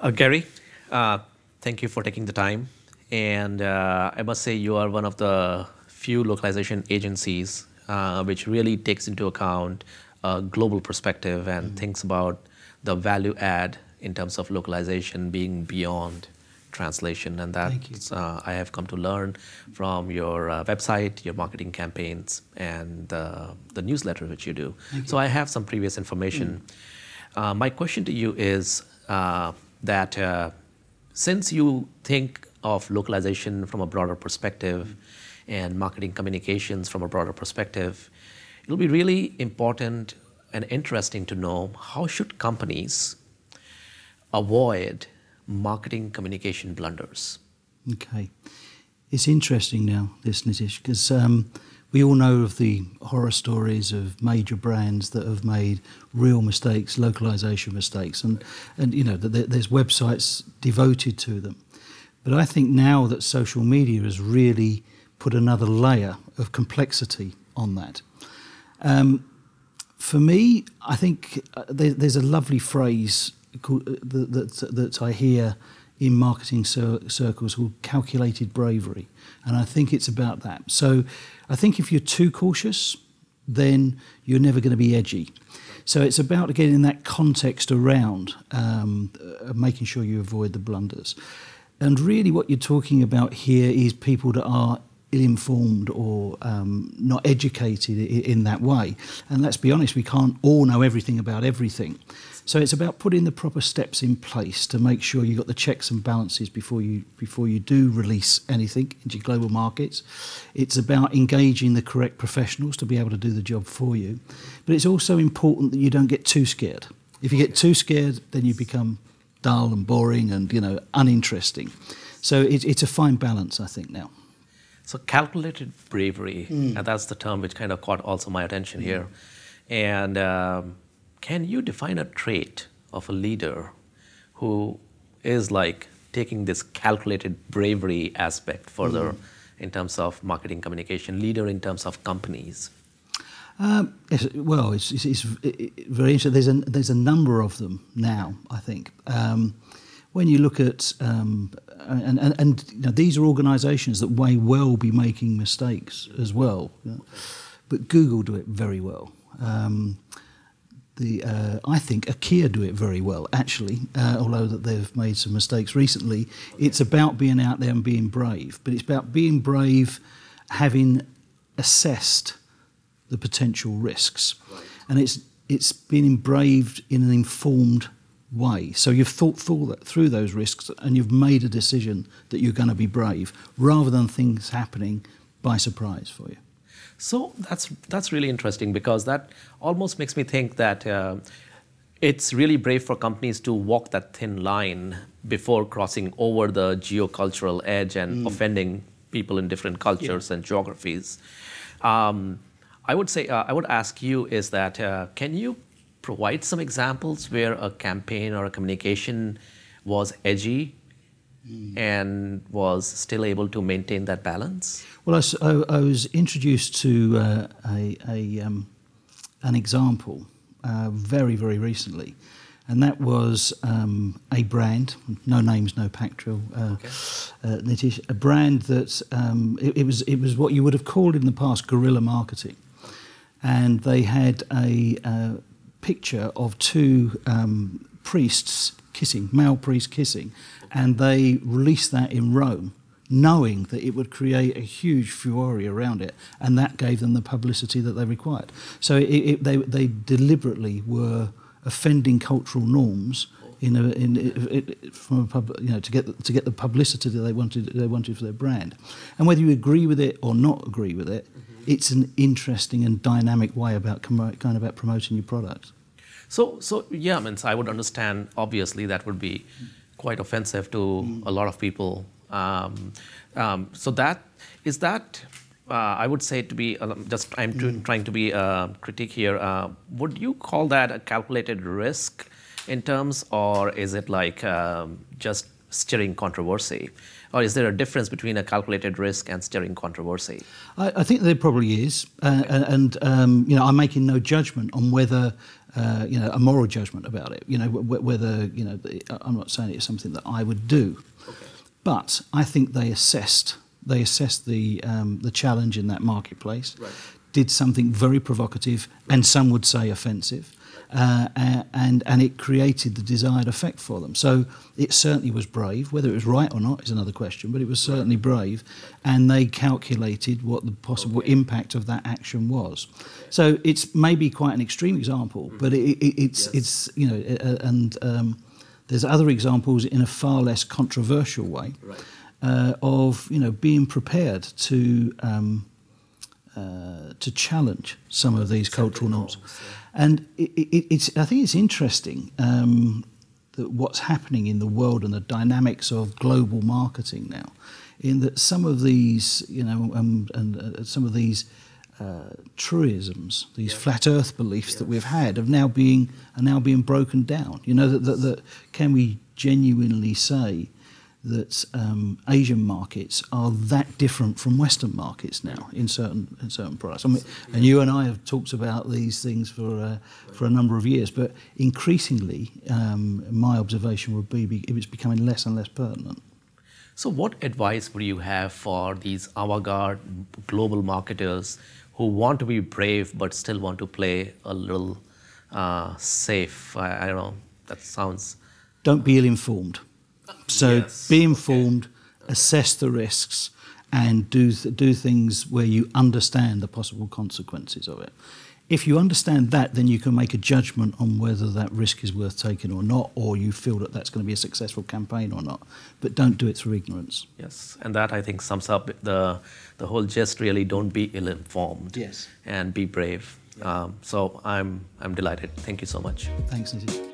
Gary, thank you for taking the time. And I must say you are one of the few localization agencies which really takes into account a global perspective and thinks about the value add in terms of localization being beyond translation. And that I have come to learn from your website, your marketing campaigns, and the newsletter which you do. So I have some previous information. My question to you is that since you think of localization from a broader perspective and marketing communications from a broader perspective, it'll be really important and interesting to know how should companies avoid marketing communication blunders. Okay. It's interesting now, this Nitish, because we all know of the horror stories of major brands that have made real mistakes, localization mistakes, and you know, there's websites devoted to them. But I think now that social media has really put another layer of complexity on that. For me, I think there's a lovely phrase that I hear in marketing circles called calculated bravery. And I think it's about that. So I think if you're too cautious, then you're never going to be edgy. So it's about getting that context around, making sure you avoid the blunders. And really what you're talking about here is people that are ill-informed or not educated in that way. And let's be honest, we can't all know everything about everything. So it's about putting the proper steps in place to make sure you've got the checks and balances before you do release anything into global markets. It's about engaging the correct professionals to be able to do the job for you. But it's also important that you don't get too scared. If you get too scared, then you become dull and boring and, you know, uninteresting. So it's a fine balance, I think, now. So calculated bravery, and that's the term which kind of caught also my attention here. And can you define a trait of a leader who is like taking this calculated bravery aspect further in terms of marketing communication, leader in terms of companies? Well, it's very interesting. There's a number of them now, I think. When you look at, and you know, these are organisations that may well be making mistakes as well, you know, but Google do it very well. I think IKEA do it very well, actually, although that they've made some mistakes recently. It's about being out there and being brave, but it's about being brave, having assessed the potential risks, and it's been braved in an informed way. So you've thought through those risks and you've made a decision that you're going to be brave, rather than things happening by surprise for you. So that's really interesting, because that almost makes me think that it's really brave for companies to walk that thin line before crossing over the geocultural edge and offending people in different cultures and geographies. I would say, I would ask you is that, can you provide some examples where a campaign or a communication was edgy and was still able to maintain that balance? Well, I was introduced to an example very, very recently, and that was a brand, no names, no pactrial, Nitish, a brand that it was what you would have called in the past guerrilla marketing, and they had a picture of two priests kissing, male priests kissing, and they released that in Rome, knowing that it would create a huge furore around it, and that gave them the publicity that they required. So they deliberately were offending cultural norms from a to get the publicity that they wanted for their brand. And whether you agree with it or not agree with it, it's an interesting and dynamic way about promoting your product. So yeah, I mean, I would understand. Obviously, that would be quite offensive to a lot of people. So that is that. I would say to be trying to be a critic here. Would you call that a calculated risk in terms, or is it like just steering controversy? Or is there a difference between a calculated risk and steering controversy? I think there probably is, and you know, I'm making no judgment on whether you know, a moral judgment about it. You know, whether you know, I'm not saying it's something that I would do, but I think they assessed the challenge in that marketplace, did something very provocative and some would say offensive. And it created the desired effect for them. So it certainly was brave. Whether it was right or not is another question, but it was certainly brave, and they calculated what the possible impact of that action was. So it's maybe quite an extreme example, but it's you know, and there's other examples in a far less controversial way of, you know, being prepared to challenge some of these cultural norms. And I think it's interesting that what's happening in the world and the dynamics of global marketing now, in that some of these, you know, and some of these truisms, these flat Earth beliefs that we've had, are now being broken down. You know, that can we genuinely say that Asian markets are that different from Western markets now in certain products? I mean, and you and I have talked about these things for a number of years, but increasingly, my observation would be it's becoming less and less pertinent. So what advice would you have for these avant-garde global marketers who want to be brave but still want to play a little safe? I don't know, that sounds... Don't be ill-informed. So be informed, assess the risks, and do things where you understand the possible consequences of it. If you understand that, then you can make a judgment on whether that risk is worth taking or not, or you feel that that's going to be a successful campaign or not. But don't do it through ignorance. Yes, and that, I think, sums up the whole gist, really. Don't be ill-informed. Yes. And be brave. So I'm delighted. Thank you so much. Thanks, Nitish.